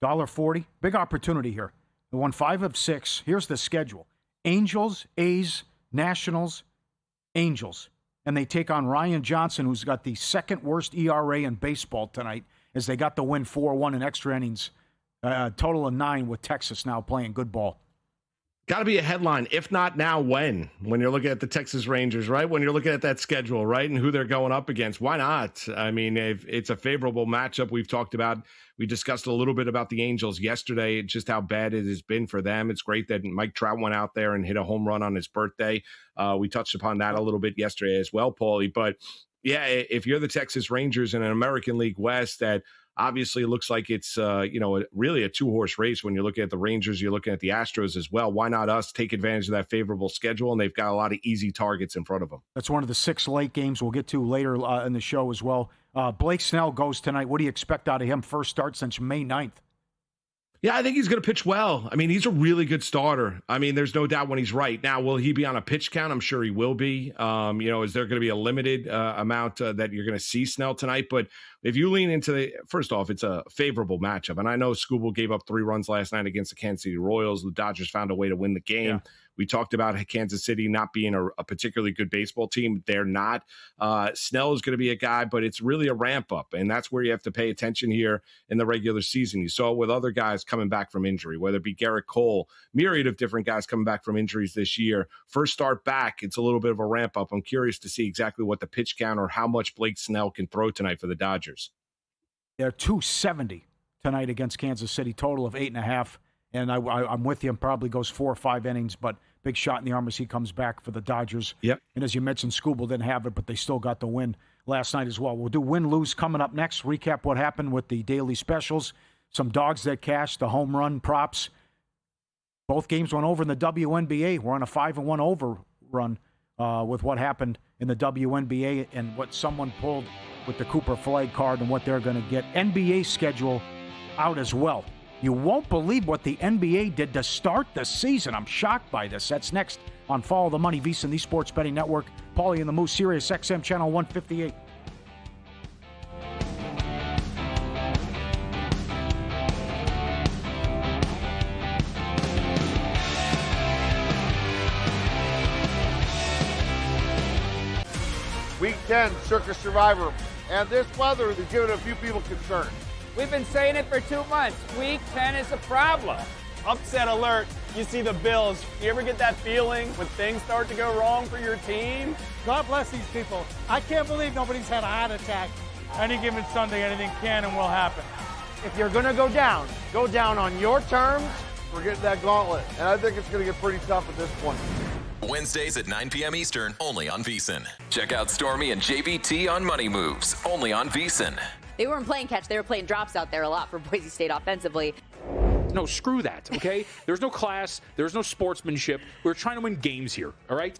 $1.40. Big opportunity here. They won 5 of 6. Here's the schedule. Angels, A's, Nationals, Angels. And they take on Ryan Johnson, who's got the second worst ERA in baseball tonight, as they got the win 4-1 in extra innings. Total of 9 with Texas now playing good ball. Got to be a headline. If not now, when you're looking at the Texas Rangers, right? When you're looking at that schedule, right? And who they're going up against. Why not? I mean, if it's a favorable matchup we discussed a little bit about the Angels yesterday, just how bad it has been for them. It's great that Mike Trout went out there and hit a home run on his birthday. We touched upon that a little bit yesterday as well, Paulie. But yeah, if you're the Texas Rangers in an American League West that obviously looks like it's, really a 2-horse race. When you're looking at the Rangers, you're looking at the Astros as well. Why not us take advantage of that favorable schedule? And they've got a lot of easy targets in front of them. That's one of the 6 late games we'll get to later in the show as well. Blake Snell goes tonight. What do you expect out of him? First start since May 9th. Yeah, I think he's going to pitch well. I mean, he's a really good starter. I mean, there's no doubt when he's right. Now, will he be on a pitch count? I'm sure he will be. Is there going to be a limited amount that you're going to see Snell tonight? But if you lean into first off, it's a favorable matchup. And I know Scooble gave up 3 runs last night against the Kansas City Royals. The Dodgers found a way to win the game. Yeah. We talked about Kansas City not being a particularly good baseball team. They're not. Snell is going to be a guy, but it's really a ramp up. And that's where you have to pay attention here in the regular season. You saw it with other guys coming back from injury, whether it be Garrett Cole, myriad of different guys coming back from injuries this year. First start back, it's a little bit of a ramp up. I'm curious to see exactly what the pitch count or how much Blake Snell can throw tonight for the Dodgers. They're 270 tonight against Kansas City, total of 8.5. And I'm with you. Probably goes 4 or 5 innings, but big shot in the arm as he comes back for the Dodgers. Yep. And as you mentioned, Scooble didn't have it, but they still got the win last night as well. We'll do win-lose coming up next. Recap what happened with the daily specials. Some dogs that cashed, the home run props. Both games went over in the WNBA. We're on a 5-1 over run with what happened in the WNBA and what someone pulled with the Cooper Flag card and what they're going to get. NBA schedule out as well. You won't believe what the NBA did to start the season. I'm shocked by this. That's next on Follow the Money, VSiN, the Sports Betting Network. Paulie and the Moose, Sirius XM, Channel 158. Week 10, Circus Survivor. And this weather is giving a few people concern. We've been saying it for 2 months. Week 10 is a problem. Upset alert. You see the Bills. You ever get that feeling when things start to go wrong for your team? God bless these people. I can't believe nobody's had a heart attack. Any given Sunday, anything can and will happen. If you're going to go down on your terms. We're getting that gauntlet. And I think it's going to get pretty tough at this point. Wednesdays at 9 p.m. Eastern, only on VSiN. Check out Stormy and JVT on Money Moves, only on VSiN. They weren't playing catch. They were playing drops out there a lot for Boise State offensively. No, screw that, okay? There's no class. There's no sportsmanship. We're trying to win games here, all right?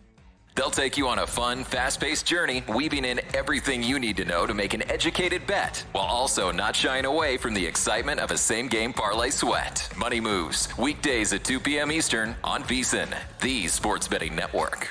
They'll take you on a fun, fast-paced journey, weaving in everything you need to know to make an educated bet, while also not shying away from the excitement of a same-game parlay sweat. Money Moves, weekdays at 2 p.m. Eastern on VSiN, the Sports Betting Network.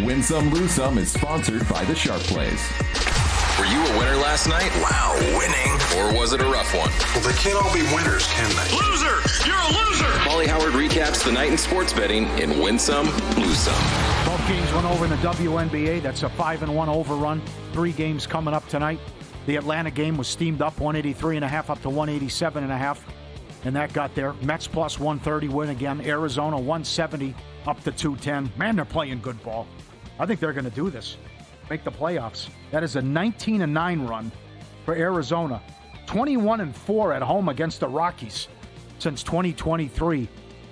Win Some, Lose Some is sponsored by the Sharp Plays. Were you a winner last night? Wow, winning. Or was it a rough one? Well, they can't all be winners, can they? Loser! You're a loser! Paulie Howard recaps the night in sports betting in Win Some, Lose Some. Both games went over in the WNBA. That's a 5-1 overrun. 3 games coming up tonight. The Atlanta game was steamed up 183.5 up to 187.5. And that got there. Mets plus 130 win again. Arizona 170 up to 210. Man, they're playing good ball. I think they're going to do this. Make the playoffs. That is a 19-9 run for Arizona. 21-4 at home against the Rockies since 2023.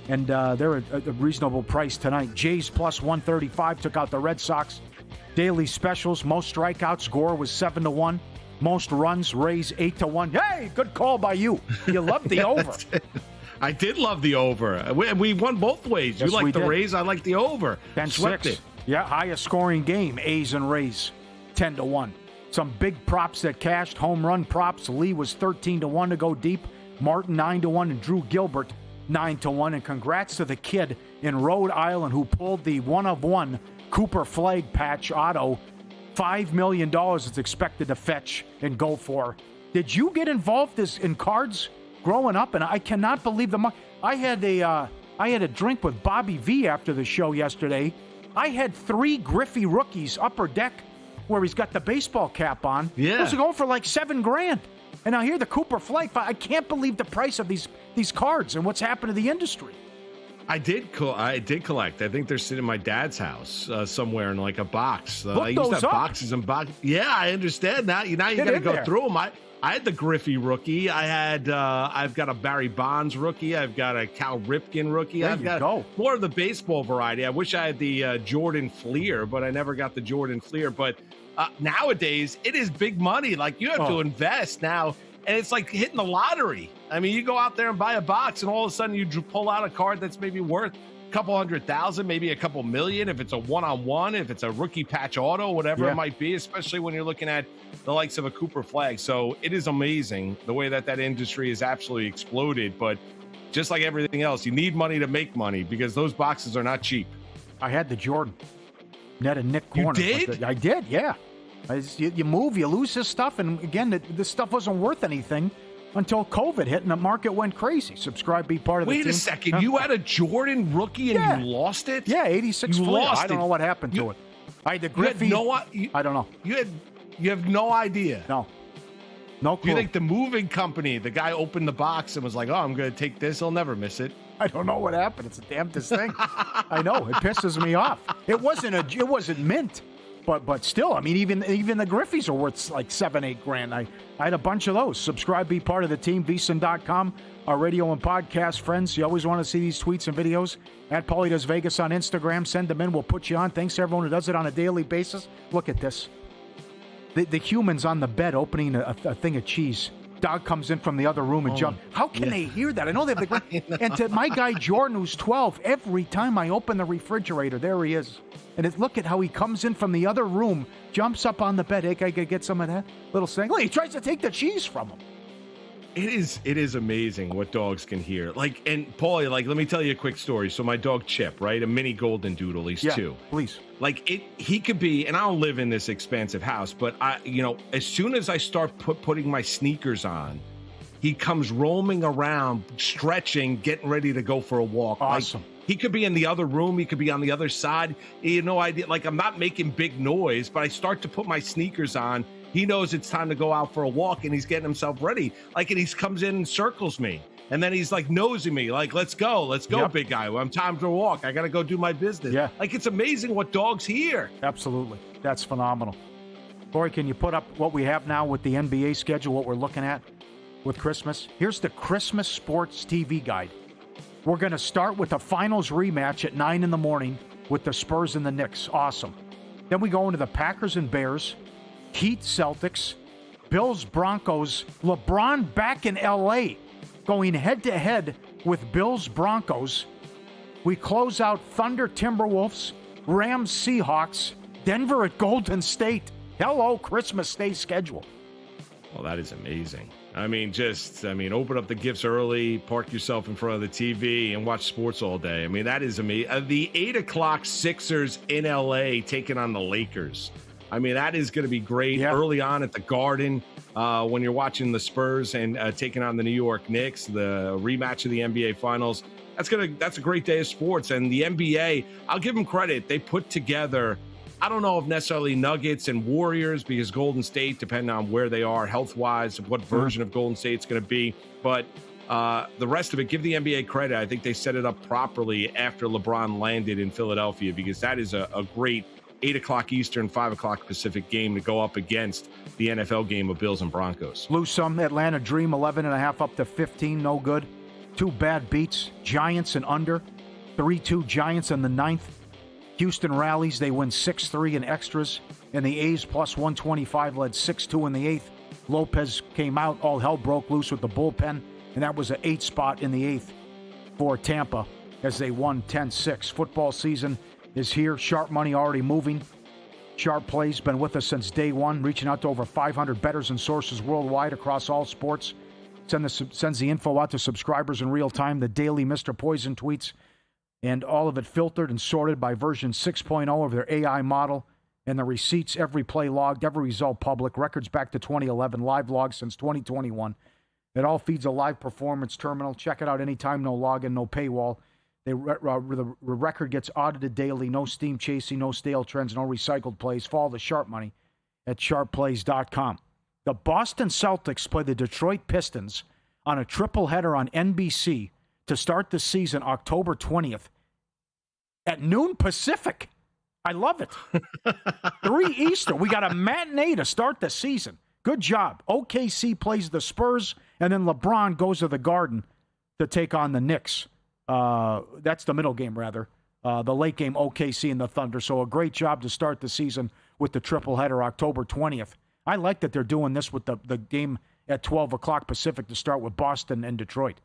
And they're at a reasonable price tonight. Jays plus 135 took out the Red Sox. Daily specials. Most strikeouts. Gore was 7-1. Most runs. Rays 8-1. Hey, good call by you. You love the over. I did love the over. We won both ways. Yes, you like the did. Rays. I like the over. 10-6. Swept it. Yeah, highest scoring game. A's and Rays 10-1. Some big props that cashed. Home run props. Lee was 13-1 to go deep. Martin 9-1 and Drew Gilbert 9-1. And congrats to the kid in Rhode Island who pulled the one-of-one Cooper Flag patch auto. $5 million it's expected to fetch and go for. Did you get involved in cards growing up? And I cannot believe I had a drink with Bobby V after the show yesterday. I had 3 Griffey rookies upper deck where he's got the baseball cap on. Yeah. Those are going for like $7,000. And now here the Cooper Flag. I can't believe the price of these cards and what's happened to the industry. I did collect. I think they're sitting in my dad's house somewhere in like a box. I used to have boxes and boxes. Yeah, I understand that. Now you got to go through them. I had the Griffey rookie. I've got a Barry Bonds rookie. I've got a Cal Ripken rookie. I've got more of the baseball variety. I wish I had the Jordan Fleer, but I never got the Jordan Fleer. But nowadays, it is big money. Like, you have to invest now, and it's like hitting the lottery. I mean, you go out there and buy a box, and all of a sudden you pull out a card that's maybe worth a couple $100,000, maybe a couple million, if it's a one-on-one, if it's a rookie patch auto, whatever it might be, especially when you're looking at the likes of a Cooper Flag. So it is amazing the way that industry has absolutely exploded. But just like everything else, you need money to make money because those boxes are not cheap. I had the Jordan. Net and Nick Corner. You did? I did, yeah. You move, you lose this stuff. And again, this stuff wasn't worth anything until COVID hit and the market went crazy. Subscribe, be part of the team. Wait a second. You had a Jordan rookie and you lost it? Yeah, 86 You Fleer. lost I don't know what happened to it. I had the Griffey. I don't know. You have no idea. No clue. You think the moving company, the guy opened the box and was like, oh, I'm going to take this. He'll never miss it. I don't know what happened. It's the damnedest thing. I know. It pisses me off. It wasn't mint. But still, I mean, even the Griffies are worth like $7,000-8,000. I had a bunch of those. Subscribe, be part of the team. VSiN.com, our radio and podcast friends. You always want to see these tweets and videos. At Paulie Does Vegas on Instagram. Send them in. We'll put you on. Thanks to everyone who does it on a daily basis. Look at this. The human's on the bed opening a thing of cheese. Dog comes in from the other room and jumps. How can they hear that? I know they have the and to my guy Jordan, who's 12, every time I open the refrigerator, there he is. And look at how he comes in from the other room, jumps up on the bed. Hey, can I get some of that little thing? Look, he tries to take the cheese from him. It is amazing what dogs can hear. Like, and Paulie, like, let me tell you a quick story. So my dog Chip, right, a mini golden doodle, he's 2. Please. Like, he could be, and I don't live in this expansive house, but as soon as I start putting my sneakers on, he comes roaming around, stretching, getting ready to go for a walk. Awesome. Like, he could be in the other room. He could be on the other side. He had no idea. Like, I'm not making big noise, but I start to put my sneakers on. He knows it's time to go out for a walk, and he's getting himself ready. Like, and he comes in and circles me. And then he's like nosing me, like, let's go, big guy. I'm time to walk. I got to go do my business. Yeah. Like, it's amazing what dogs hear. Absolutely. That's phenomenal. Corey, can you put up what we have now with the NBA schedule, what we're looking at with Christmas? Here's the Christmas Sports TV Guide. We're going to start with the finals rematch at 9 in the morning with the Spurs and the Knicks. Awesome. Then we go into the Packers and Bears, Heat Celtics, Bills Broncos, LeBron back in L.A., going head-to-head with Bills Broncos. We close out Thunder Timberwolves, Rams Seahawks, Denver at Golden State. Hello, Christmas Day schedule. Well, that is amazing. Open up the gifts early, park yourself in front of the TV, and watch sports all day. I mean, that is amazing. The 8 o'clock Sixers in L.A. taking on the Lakers. I mean, that is going to be great early on at the Garden when you're watching the Spurs and taking on the New York Knicks, the rematch of the NBA Finals. That's a great day of sports. And the NBA, I'll give them credit. They put together, I don't know if necessarily Nuggets and Warriors, because Golden State, depending on where they are health-wise, what version of Golden State's going to be. But the rest of it, give the NBA credit. I think they set it up properly after LeBron landed in Philadelphia, because that is a great 8 o'clock Eastern, 5 o'clock Pacific game to go up against the NFL game of Bills and Broncos. Lose some. Atlanta Dream 11.5 up to 15. No good. 2 bad beats. Giants and under. 3-2 Giants in the 9th. Houston rallies. They win 6-3 in extras. And the A's plus 125 led 6-2 in the 8th. Lopez came out. All hell broke loose with the bullpen. And that was an 8 spot in the 8th for Tampa as they won 10-6. Football season is here. Sharp money already moving. Sharp Plays been with us since day one, reaching out to over 500 bettors and sources worldwide across all sports. Sends the info out to subscribers in real time, the daily Mr. Poison tweets, and all of it filtered and sorted by version 6.0 of their AI model, and the receipts, every play logged, every result public, records back to 2011, live logs since 2021. It all feeds a live performance terminal. Check it out anytime, no login, no paywall. The record gets audited daily, no steam chasing, no stale trends, no recycled plays. Follow the Sharp Money at sharpplays.com. The Boston Celtics play the Detroit Pistons on a triple-header on NBC to start the season October 20th at noon Pacific. I love it. 3 Eastern. We got a matinee to start the season. Good job. OKC plays the Spurs, and then LeBron goes to the Garden to take on the Knicks. That's the middle game, rather. The late game, OKC and the Thunder. So a great job to start the season with the triple-header October 20th. I like that they're doing this with the game at 12 o'clock Pacific to start with Boston and Detroit.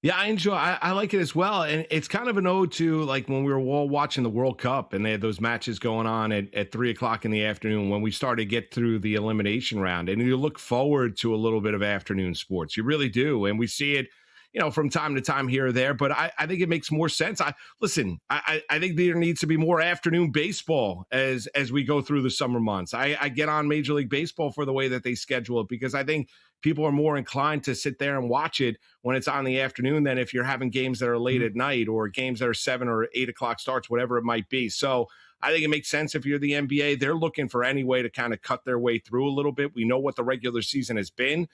Yeah, I like it as well. And it's kind of an ode to like when we were all watching the World Cup and they had those matches going on at 3 o'clock in the afternoon when we started to get through the elimination round. And you look forward to a little bit of afternoon sports. You really do. And we see it, from time to time here or there, but I think it makes more sense. I think there needs to be more afternoon baseball as we go through the summer months. I get on Major League Baseball for the way that they schedule it, because I think people are more inclined to sit there and watch it when it's on the afternoon than if you're having games that are late at night or games that are 7 or 8 o'clock starts, whatever it might be. So I think it makes sense if you're the NBA. They're looking for any way to kind of cut their way through a little bit. We know what the regular season has been.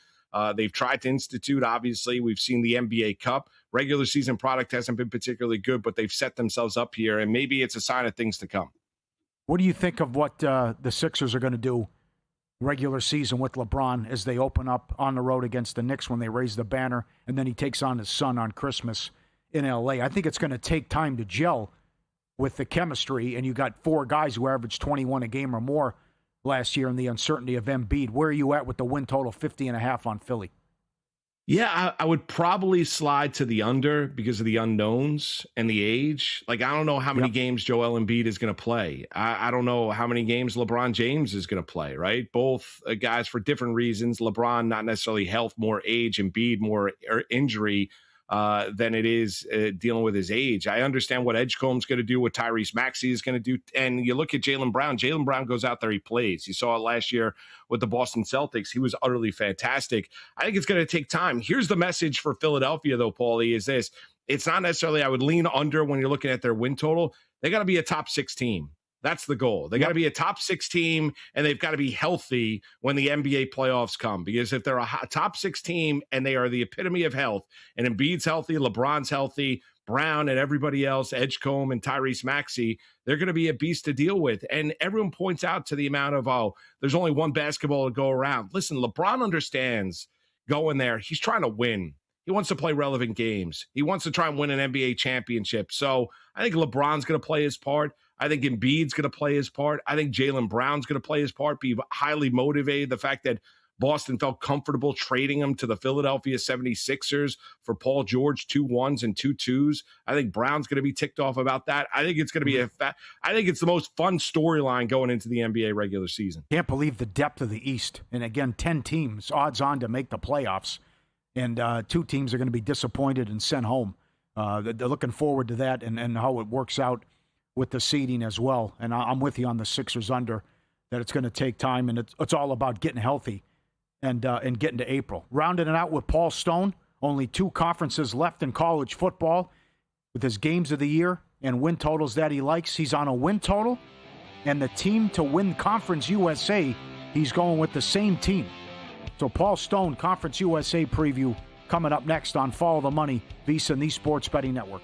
They've tried to institute, obviously, we've seen the NBA Cup. Regular season product hasn't been particularly good, but they've set themselves up here, and maybe it's a sign of things to come. What do you think of what the Sixers are going to do regular season with LeBron as they open up on the road against the Knicks when they raise the banner, and then he takes on his son on Christmas in L.A.? I think it's going to take time to gel with the chemistry, and you got 4 guys who averaged 21 a game or more last year in the uncertainty of Embiid. Where are you at with the win total 50.5 on Philly? Yeah, I would probably slide to the under because of the unknowns and the age. Like, I don't know how many games Joel Embiid is going to play. I don't know how many games LeBron James is going to play, right? Both guys for different reasons. LeBron, not necessarily health, more age. Embiid, more injury than it is dealing with his age. I understand what Edgecombe's going to do, what Tyrese Maxey is going to do. And you look at Jaylen Brown. Jaylen Brown goes out there, he plays. You saw it last year with the Boston Celtics. He was utterly fantastic. I think it's going to take time. Here's the message for Philadelphia, though, Paulie, is this. It's not necessarily, I would lean under when you're looking at their win total. They got to be a top 6 team. That's the goal. They got to be a top 6 team, and they've got to be healthy when the NBA playoffs come. Because if they're a top 6 team and they are the epitome of health, and Embiid's healthy, LeBron's healthy, Brown and everybody else, Edgecombe and Tyrese Maxey, they're going to be a beast to deal with. And everyone points out to the amount of, there's only one basketball to go around. Listen, LeBron understands going there. He's trying to win. He wants to play relevant games. He wants to try and win an NBA championship. So I think LeBron's going to play his part. I think Embiid's going to play his part. I think Jaylen Brown's going to play his part, be highly motivated. The fact that Boston felt comfortable trading him to the Philadelphia 76ers for Paul George, 2 1s and 2 2s. I think Brown's going to be ticked off about that. I think it's going to be I think it's the most fun storyline going into the NBA regular season. Can't believe the depth of the East. And again, 10 teams, odds on to make the playoffs. And 2 teams are going to be disappointed and sent home. They're looking forward to that and how it works out with the seeding as well. And I'm with you on the Sixers under, that it's going to take time, and it's all about getting healthy and getting to April. Rounding it out with Paul Stone, only 2 conferences left in college football with his games of the year and win totals that he likes. He's on a win total, and the team to win Conference USA, he's going with the same team. So Paul Stone, Conference USA preview, coming up next on Follow the Money, VSiN, the Sports Betting Network.